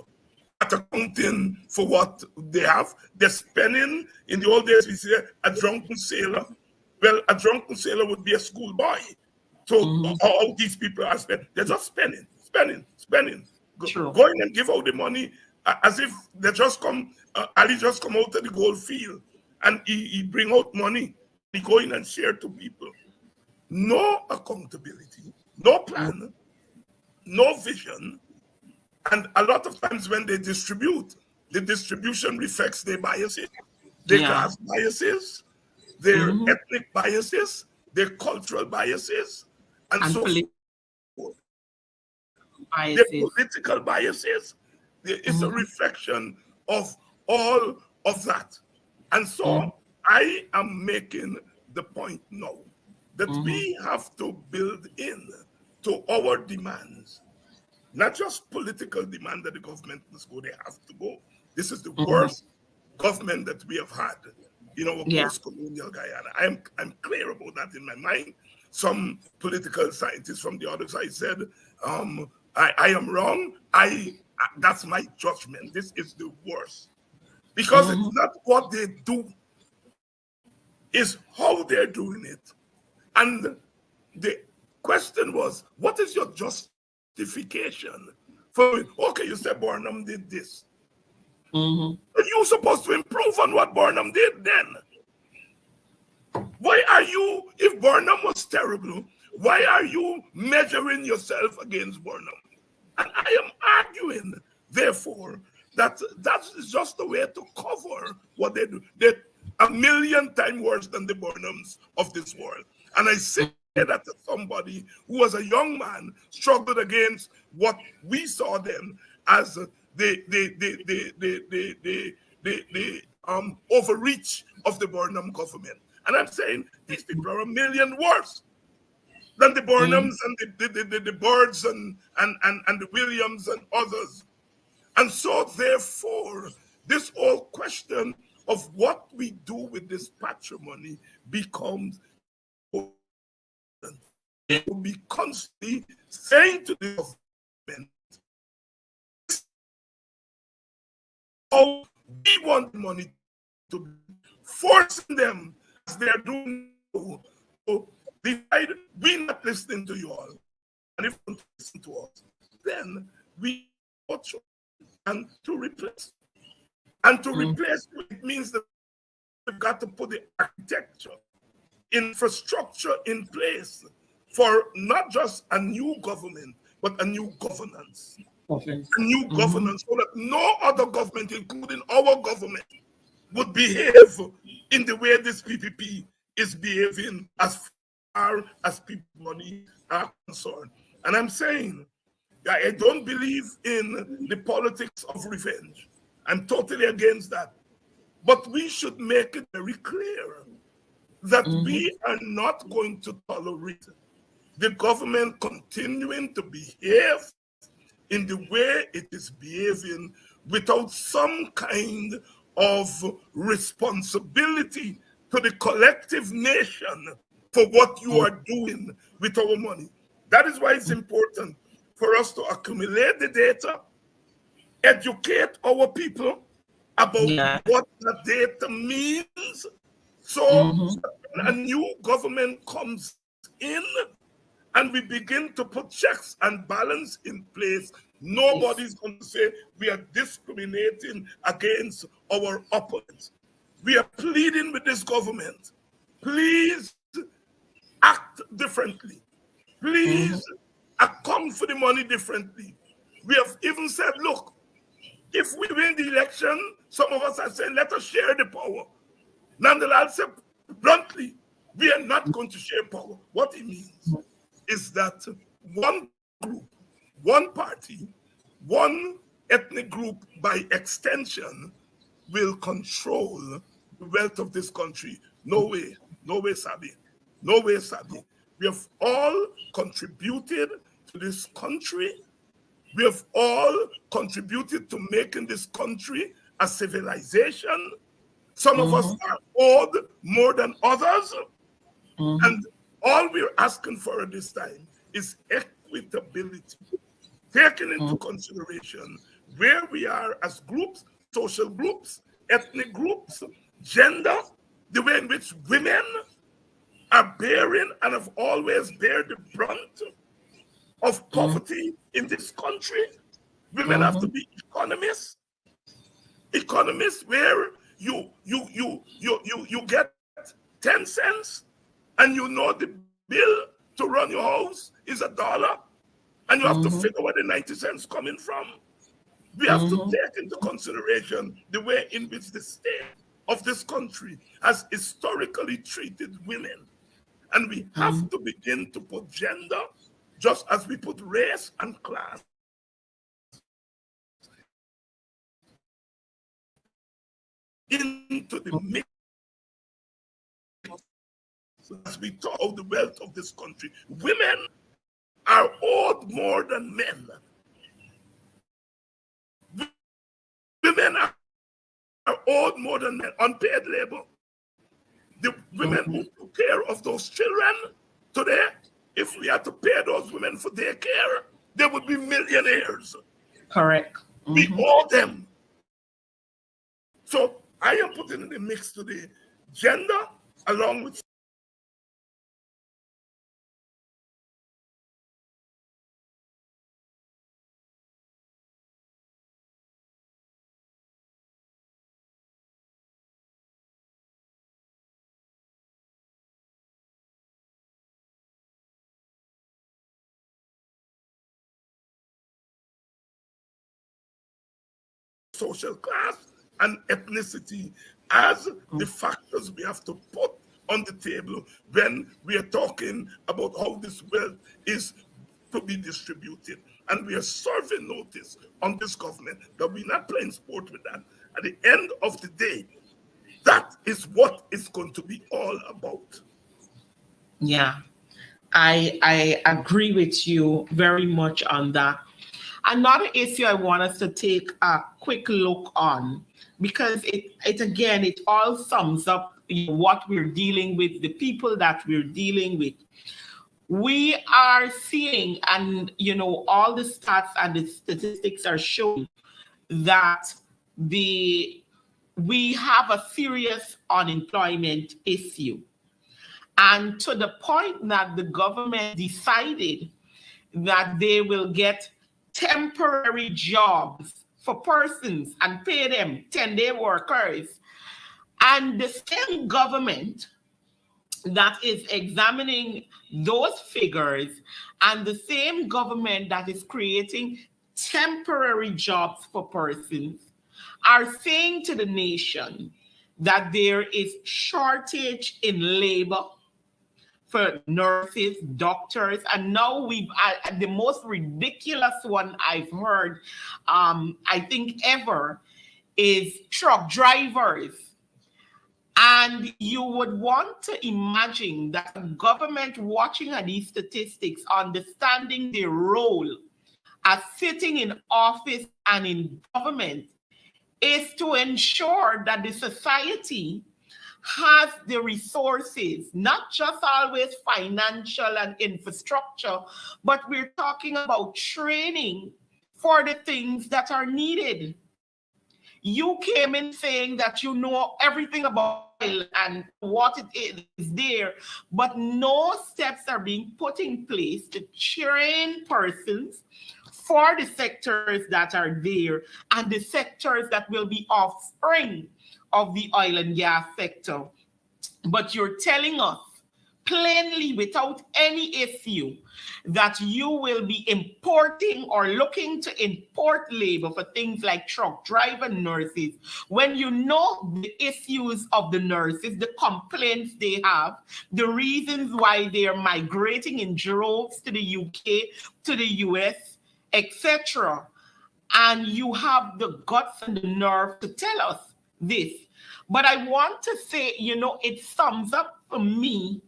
at accounting for what they have. They're spending. In the old days, we say a drunken sailor. Well, a drunken sailor would be a schoolboy. So all these people are spending. They're just spending. Going and give out the money as if they just come, Ali just come out of the gold field and he bring out money. He go in and share to people. No accountability, no plan, no vision. And a lot of times when they distribute, the distribution reflects their biases, their class biases, their ethnic biases, their cultural biases, and so forth. Their political biases. It's a reflection of all of that. And so I am making the point now that we have to build in to our demands, not just political demand that the government must go, they have to go. This is the worst government that we have had in our post-colonial Guyana. I'm clear about that in my mind. Some political scientists from the other side said, I am wrong. That's my judgment. This is the worst. Because it's not what they do, it's how they're doing it. And the question was, what is your justification for it? Okay, you said Burnham did this. But you're supposed to improve on what Burnham did then. Why are you, if Burnham was terrible, why are you measuring yourself against Burnham? And I am arguing, therefore, that is just a way to cover what they do. They're a million times worse than the Burnhams of this world. And I say that to somebody who was a young man, struggled against what we saw them as the overreach of the Burnham government. And I'm saying these people are a million worse than the Burnhams and the Birds and the Williams and others. And so therefore, this whole question of what we do with this patrimony becomes important. We will be constantly saying to the government, how we want money to be, forcing them as they're doing to decide we're not listening to you all. And if you don't listen to us, then we and to replace. And to replace it means that we've got to put the architecture, infrastructure in place for not just a new government, but a new governance. A new governance, so that no other government, including our government, would behave in the way this PPP is behaving as far as people money are concerned. And I'm saying, I don't believe in the politics of revenge. I'm totally against that. But we should make it very clear that we are not going to tolerate the government continuing to behave in the way it is behaving without some kind of responsibility to the collective nation for what you are doing with our money. That is why it's important for us to accumulate the data, educate our people about what the data means. So when a new government comes in and we begin to put checks and balance in place, nobody's going to say we are discriminating against our opponents. We are pleading with this government, please act differently. Please account for the money differently. We have even said, look, if we win the election, some of us are saying, let us share the power. Nonetheless, said bluntly, we are not going to share power. What it means is that one group, one party, one ethnic group by extension will control the wealth of this country. No way, Sabi. No way, Sabi. We have all contributed to this country. We have all contributed to making this country a civilization. Some of us are owed more than others. And all we're asking for at this time is equitability, taking into consideration where we are as groups, social groups, ethnic groups, gender, the way in which women are bearing and have always bear the brunt of poverty in this country. Women have to be economists where you get 10 cents and you know the bill to run your house is $1 and you have to figure where the 90 cents coming from. We have to take into consideration the way in which the state of this country has historically treated women. And we have to begin to put gender, just as we put race and class, into the mix. As we talk about the wealth of this country, women are owed more than men. Women are owed more than men, unpaid labor. The women who took care of those children today, if we had to pay those women for their care, they would be millionaires.
Correct.
We owe them. So I am putting in the mix today gender along with social class and ethnicity as the factors we have to put on the table when we are talking about how this wealth is to be distributed. And we are serving notice on this government that we're not playing sport with that. At the end of the day, that is what it's going to be all about.
Yeah, I agree with you very much on that. Another issue I want us to take a quick look on because it all sums up what we're dealing with, the people that we're dealing with. We are seeing, and all the stats and the statistics are showing that we have a serious unemployment issue. And to the point that the government decided that they will get temporary jobs for persons and pay them 10-day workers. And the same government that is examining those figures and the same government that is creating temporary jobs for persons are saying to the nation that there is shortage in labor for nurses, doctors, and now the most ridiculous one I've heard, I think ever, is truck drivers. And you would want to imagine that the government watching at these statistics, understanding their role as sitting in office and in government, is to ensure that the society has the resources, not just always financial and infrastructure, but we're talking about training for the things that are needed. You came in saying that you know everything about oil and what it is there, but no steps are being put in place to train persons for the sectors that are there and the sectors that will be offspring of the oil and gas sector. But you're telling us plainly, without any issue, that you will be importing or looking to import labor for things like truck driver nurses, when you know the issues of the nurses, the complaints they have, the reasons why they are migrating in droves to the UK, to the US, etc. And you have the guts and the nerve to tell us this. But I want to say, it sums up for me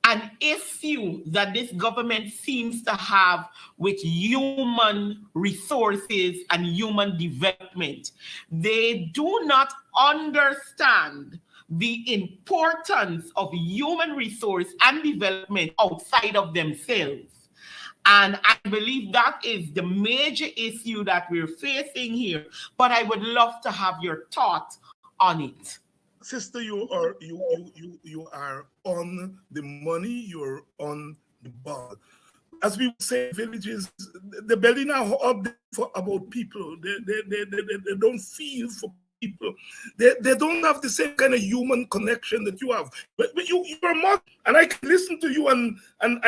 an issue that this government seems to have with human resources and human development. They do not understand the importance of human resource and development outside of themselves. And I believe that is the major issue that we're facing here. But I would love to have your thoughts on it.
Sister, you are on the money, you're on the ball. As we say, villages, the belly now up for about people. They don't feel for people. They don't have the same kind of human connection that you have. But you're a mother, and I can listen to you and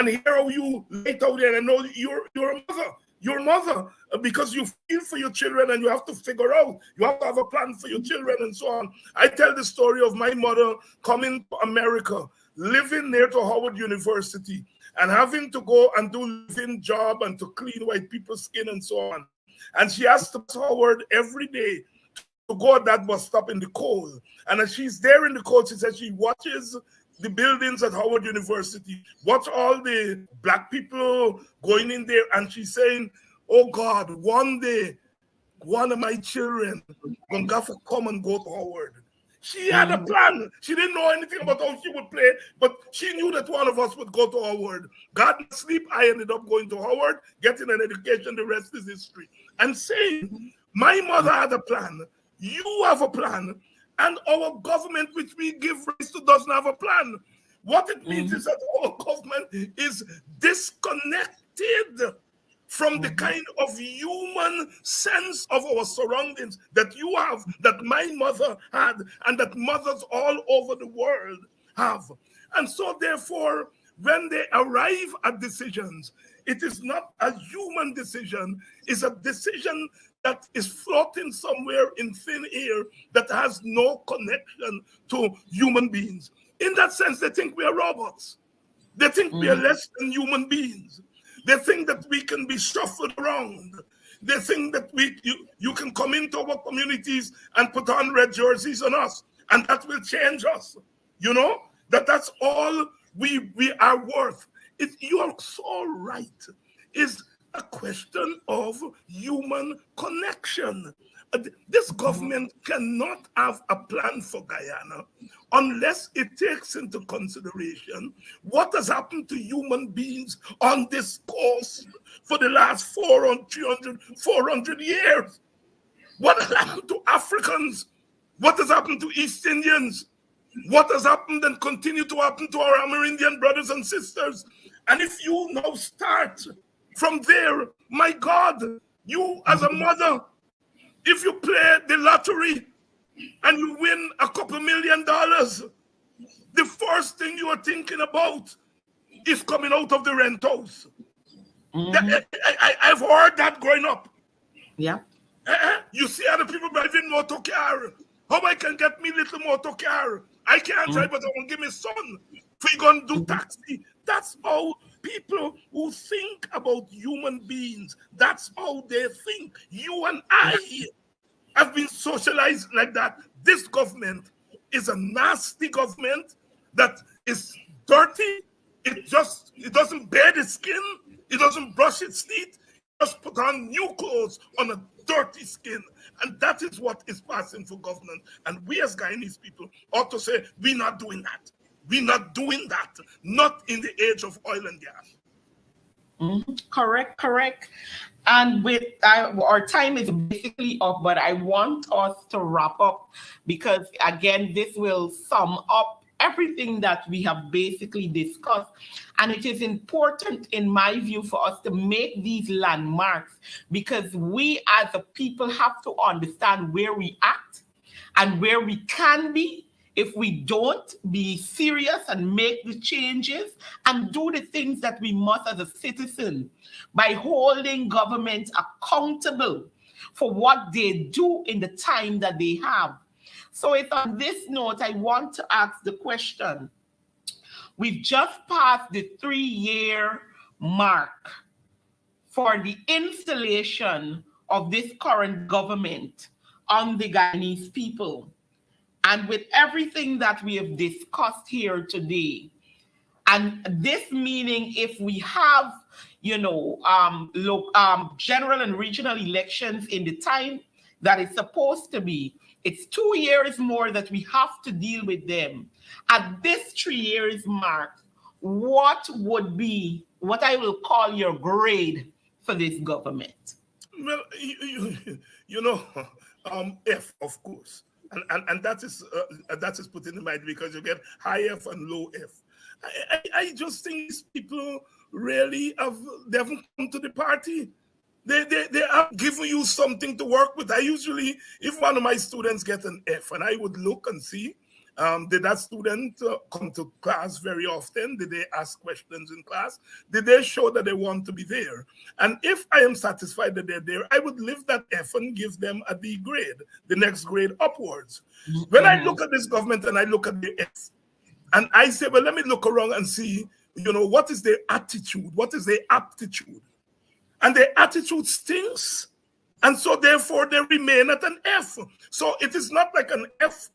hear how you lay out there, and I know you're a mother. Your mother, because you feel for your children and you have to figure out, you have to have a plan for your children and so on. I tell the story of my mother coming to America, living near to Howard University, and having to go and do living job and to clean white people's skin and so on. And she has to Howard every day to go at that bus stop in the cold. And as she's there in the cold, she says she watches the buildings at Howard University, watch all the black people going in there, and she's saying, oh God, one day, one of my children gonna have to come and go to Howard. She had a plan. She didn't know anything about how she would play, but she knew that one of us would go to Howard. God sleep, I ended up going to Howard, getting an education, the rest is history. And saying, my mother had a plan, you have a plan, and our government, which we give rise to, doesn't have a plan. What it means is that our government is disconnected from the kind of human sense of our surroundings that you have, that my mother had, and that mothers all over the world have. And so therefore, when they arrive at decisions, it is not a human decision, it's a decision that is floating somewhere in thin air that has no connection to human beings. In that sense, they think we are robots. They think we are less than human beings. They think that we can be shuffled around. They think that you can come into our communities and put on red jerseys on us, and that will change us. You know, that's all we are worth. You are so right. Is a question of human connection. This government cannot have a plan for Guyana unless it takes into consideration what has happened to human beings on this coast for the last 400 years. What has happened to Africans? What has happened to East Indians? What has happened and continue to happen to our Amerindian brothers and sisters? And if you now start from there, my God, you as a mother, if you play the lottery and you win a couple $1 million, the first thing you are thinking about is coming out of the rent house. I've heard that growing up.
Yeah.
You see other people driving motor car. How I can get me little motor car? I can't drive, but I will give me son. If we gonna do taxi. That's how people who think about human beings, that's how they think. You and I have been socialized like that. This government is a nasty government that is dirty. It doesn't bathe its skin. It doesn't brush its teeth. It just put on new clothes on a dirty skin. And that is what is passing for government. And we as Guyanese people ought to say, we're not doing that. We're not doing that. Not in the age of oil and gas.
Correct. And with our time is basically up, but I want us to wrap up because, again, this will sum up everything that we have basically discussed. And it is important, in my view, for us to make these landmarks because we as a people have to understand where we act and where we can be if we don't be serious and make the changes and do the things that we must as a citizen by holding government accountable for what they do in the time that they have. So it's on this note, I want to ask the question. We've just passed the 3-year mark for the installation of this current government on the Guyanese people. And with everything that we have discussed here today, and this meaning if we have, general and regional elections in the time that it's supposed to be, it's 2 years more that we have to deal with them. At this 3 years mark, what would be what I will call your grade for this government?
Well, F, of course. And that is put in the mind because you get high F and low F. I just think these people really they haven't come to the party. They have given you something to work with. I usually, if one of my students get an F, and I would look and see, did that student come to class very often? Did they ask questions in class? Did they show that they want to be there? And if I am satisfied that they're there, I would lift that F and give them a D grade, the next grade upwards. When I look at this government and I look at the F, and I say, well, let me look around and see, what is their attitude? What is their aptitude? And their attitude stinks. And so therefore they remain at an F. So it is not like an F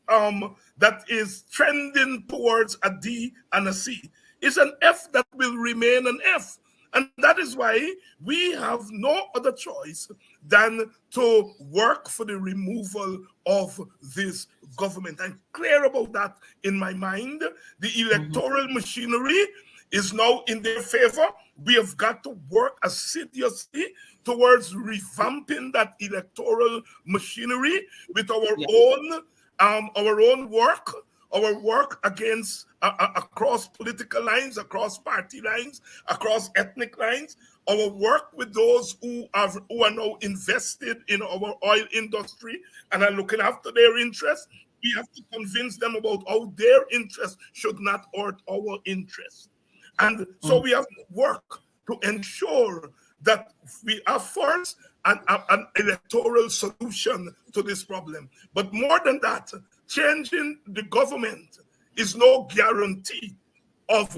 that is trending towards a D and a C. It's an F that will remain an F. And that is why we have no other choice than to work for the removal of this government. I'm clear about that in my mind. The electoral machinery is now in their favor. We have got to work assiduously towards revamping that electoral machinery with our own work against across political lines, across party lines, across ethnic lines, our work with those who are now invested in our oil industry and are looking after their interests. We have to convince them about how their interests should not hurt our interests. And so we have to work to ensure that we are first an electoral solution to this problem. But more than that, changing the government is no guarantee of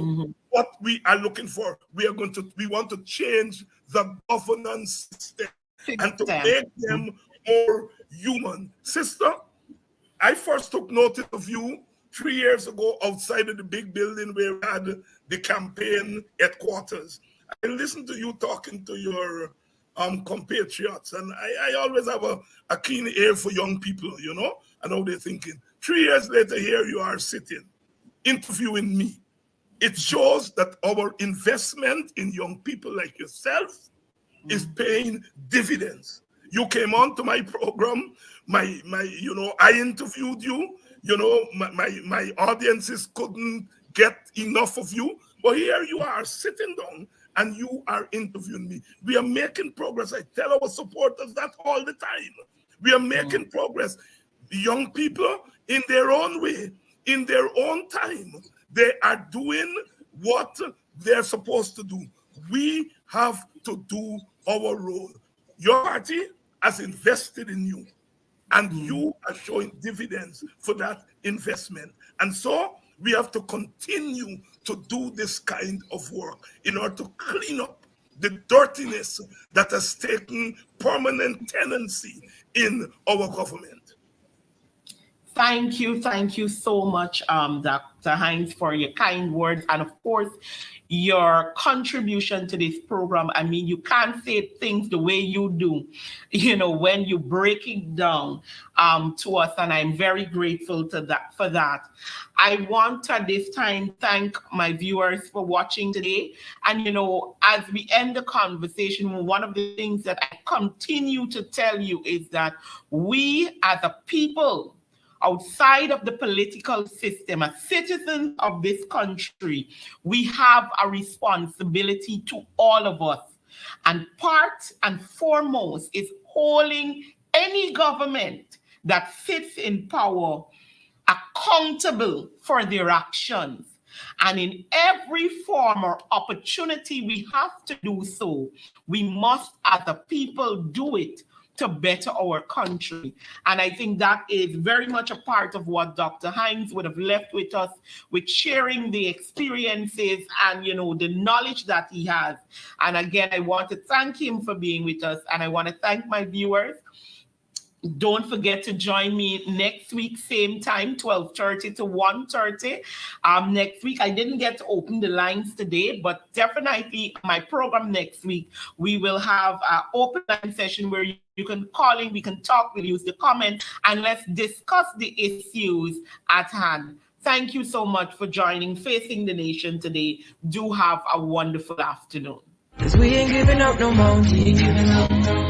what we are looking for. We want to change the governance system and to make them more human. Sister, I first took notice of you 3 years ago outside of the big building where we had the campaign headquarters. I listen to you talking to your compatriots, and I always have a keen ear for young people, you know, and how they're thinking. 3 years later, here you are sitting, interviewing me. It shows that our investment in young people like yourself is paying dividends. You came on to my program, you know, I interviewed you, you know, my audiences couldn't get enough of you, but here you are sitting down and you are interviewing me. We are making progress. I tell our supporters that all the time. We are making progress. The young people, in their own way, in their own time, they are doing what they're supposed to do. We have to do our role. Your party has invested in you, and you are showing dividends for that investment. And so we have to continue to do this kind of work in order to clean up the dirtiness that has taken permanent tenancy in our government.
Thank you so much, Dr. Haynes, for your kind words and, of course, your contribution to this program. I mean, you can't say things the way you do, you know, when you break it down to us, and I'm very grateful for that. I want to this time thank my viewers for watching today. And, you know, as we end the conversation, one of the things that I continue to tell you is that we as a people, outside of the political system, as citizens of this country, we have a responsibility to all of us. And part and foremost is holding any government that sits in power accountable for their actions. And in every form or opportunity we have to do so, we must, as a people, do it to better our country. And I think that is very much a part of what Dr. Haynes would have left with us, with sharing the experiences and, you know, the knowledge that he has. And again, I want to thank him for being with us. And I want to thank my viewers. Don't forget to join me next week, same time, 12:30 to 1:30. Next week, I didn't get to open the lines today, but definitely my program next week, we will have an open line session where you can call in, we can talk, we'll use the comment, and let's discuss the issues at hand. Thank you so much for joining Facing the Nation today. Do have a wonderful afternoon.
'Cause we ain't giving up no mountain,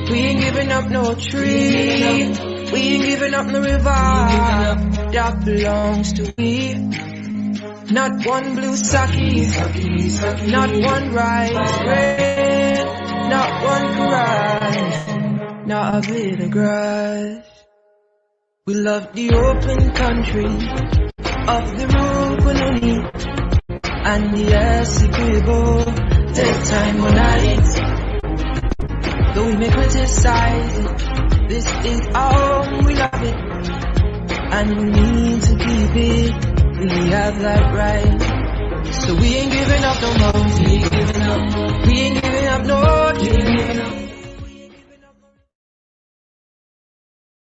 we ain't giving up no tree, we ain't giving up no river that belongs to we. Not one blue sake, not one rice bread, not one cry, not a bit of grass. We love the open country of the Rukununi and the Essequibo. Take time on it, though we may criticize it. This is our home, we love it, and we need to keep it. We have that right, so we ain't giving up no more. We ain't giving up no